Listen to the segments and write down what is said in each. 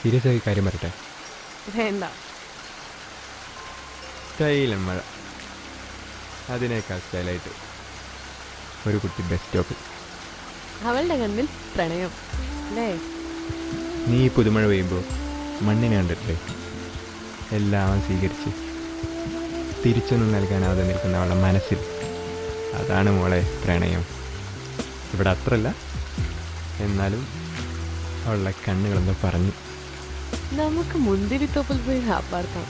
Serious ആയി കാര്യം പറയട്ടെ. വേണ്ട. സ്റ്റൈലൻ മഴ, അതിനേക്കാൾ സ്റ്റൈലായിട്ട് ഒരു കുട്ടി ബസ് സ്റ്റോപ്പിൽ. അവളുടെ കണ്ണിൽ പ്രണയം അല്ലേ? നീ ഈ പുതുമഴ പെയ്യുമ്പോൾ മണ്ണിനെ കണ്ടിട്ടില്ലേ? എല്ലാം സ്വീകരിച്ച് തിരിച്ചൊന്നും നൽകാനാവാതെ നിൽക്കുന്ന അവളുടെ മനസ്സിൽ, അതാണ് മോളെ പ്രണയം. ഇവിടെ അത്രല്ല, എന്നാലും അവളുടെ കണ്ണുകളെന്തോ പറഞ്ഞു. നമുക്ക് മുന്തിരിത്തോപ്പിൽ പോയി ഹാപ്പാർക്കാം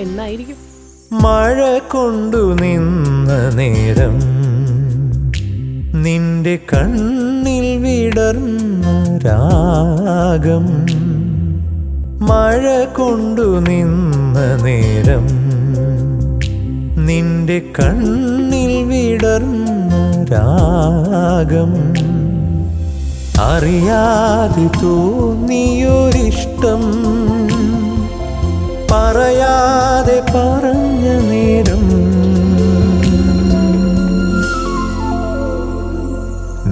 എന്നായിരിക്കും. മഴ കൊണ്ടു നിന്ന നേരം നിന്റെ കണ്ണിൽ വിടർന്ന രാഗം. മഴ കൊണ്ടു നിന്ന നേരം നിന്റെ കണ്ണിൽ വിടർന്ന രാഗം. അറിയാതെ തോന്നിയൊരിഷ്ടം പറയാതെ പറഞ്ഞ നേരം.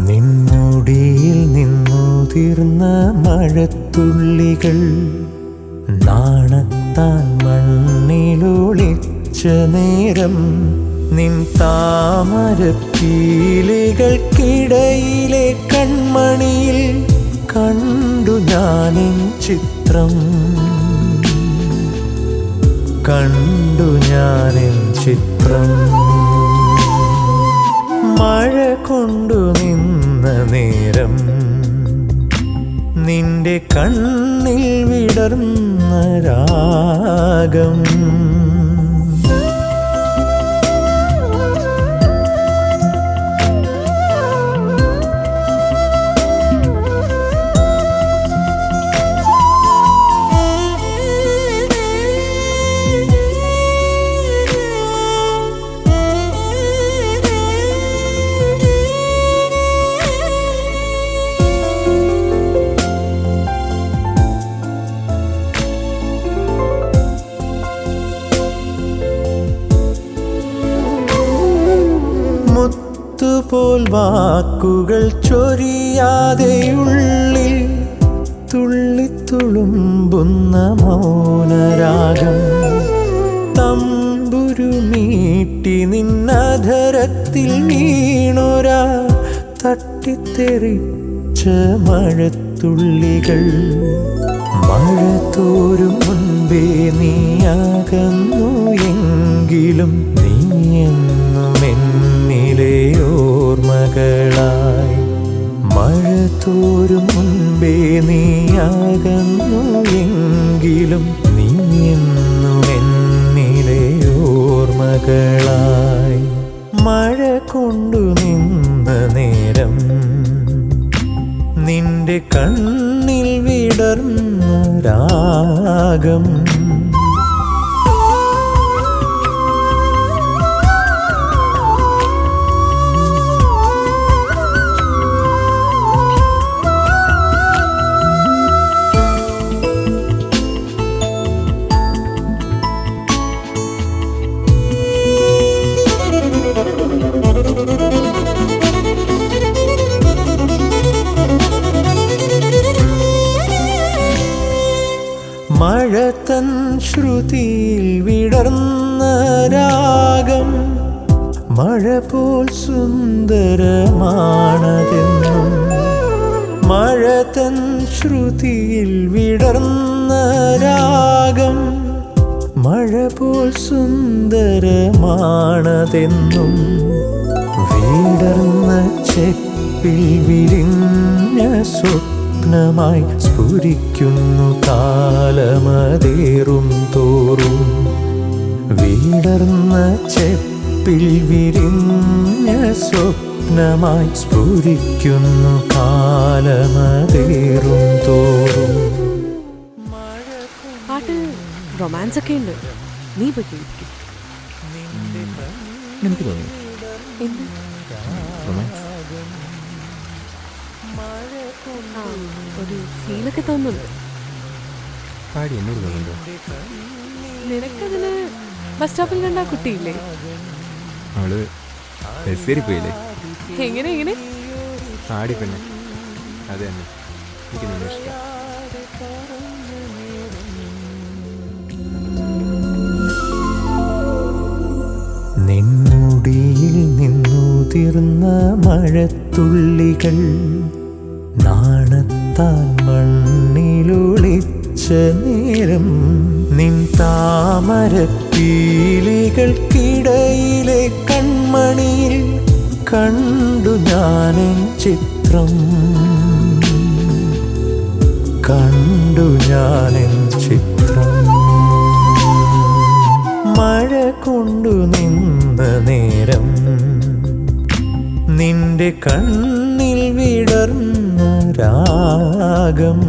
നിന്നുടിയിൽ നിന്നുതിർന്ന മഴത്തുള്ളികൾ നാണത്താൽ മണ്ണിലൊളിച്ച നേരം. നിൻ താമരപ്പീലികൾക്കിടയിലെ കൺമണിയിൽ കണ്ടു ഞാനിൻ ചിത്രം. കണ്ടു ഞാനിൻ ചിത്രം. മഴ കൊണ്ടു നിന്ന നേരം നിന്റെ കണ്ണിൽ വിടർന്ന രാഗം. പോൽ വാക്കുകൾ ചൊരിയാതെ ഉള്ളിൽ തുള്ളിത്തുളുമ്പുന്ന മൗനരാഗം. തമ്പുരു മീട്ടി നിന്നധരത്തിൽ വീണൊരാ തട്ടിത്തെറിച്ച മഴത്തുള്ളികൾ. മഴ തോരും മുൻപേ നീ അകന്നു എങ്കിലും നീ എന്നും എന്നിലെ ഓർമ്മകളായി. മഴ തോരും മുൻപേ നീ അകന്നു എങ്കിലും നീ എന്നും എന്നിലെ ഓർമ്മകളായി. മഴ കൊണ്ടു നിന്ന നേരം നിന്റെ കണ്ണിൽ വിടർന്ന രാഗം. മഴ തൻ ശ്രുതിയിൽ വിടർന്ന രാഗം. മഴ പോൽ സുന്ദരമാണതെന്നും. മഴ തൻ ശ്രുതിയിൽ വിടർന്ന രാഗം. മഴ പോൽ സുന്ദരമാണതെന്നും. വിടർന്ന ചെപ്പിൽ വിരിഞ്ഞ സ്വപ്നമായി സ്ഫുരിക്കുന്നു കാലമതേറും തോറും. വിടർന്ന ചെപ്പിൽ വിരിഞ്ഞ സ്വപ്നമായി സ്ഫുരിക്കുന്നു കാലമതേറും തോറും. പാട്ട് റൊമാൻസ് ഒക്കെ ഉണ്ട്, നീ പോയി കേൾപ്പിക്കും. എനിക്ക് തോന്നി എന്ത് റൊമാൻസ് ഒരു ഫീലൊക്കെ തോന്നുന്നുണ്ട്. പാടി എന്നോട് തോന്നുന്നുണ്ടോ? നിനക്കതിന് ബസ് സ്റ്റോപ്പിൽ കണ്ട കുട്ടിയില്ലേ? അവള് ബസ്സിൽ പോയില്ലേ? എങ്ങനെ എങ്ങനെ ആടി പെണ്ണെ, അത് തന്നെ എനിക്ക് നിന്നെ ഇഷ്ടം. കുതിർന്ന മഴത്തുള്ളികൾ നാണത്താൽ മണ്ണിലൊളിച്ച നേരം നിൻ താമരപ്പീലികൾക്കിടയിലെ കൺമണിയിൽ കണ്ടു ഞാനെൻ ചിത്രം, കണ്ടു ഞാനെൻ ചിത്രം. മഴ കൊണ്ടു നിന്ന നേരം നിന്റെ കണ്ണിൽ വിടർന്ന രാഗം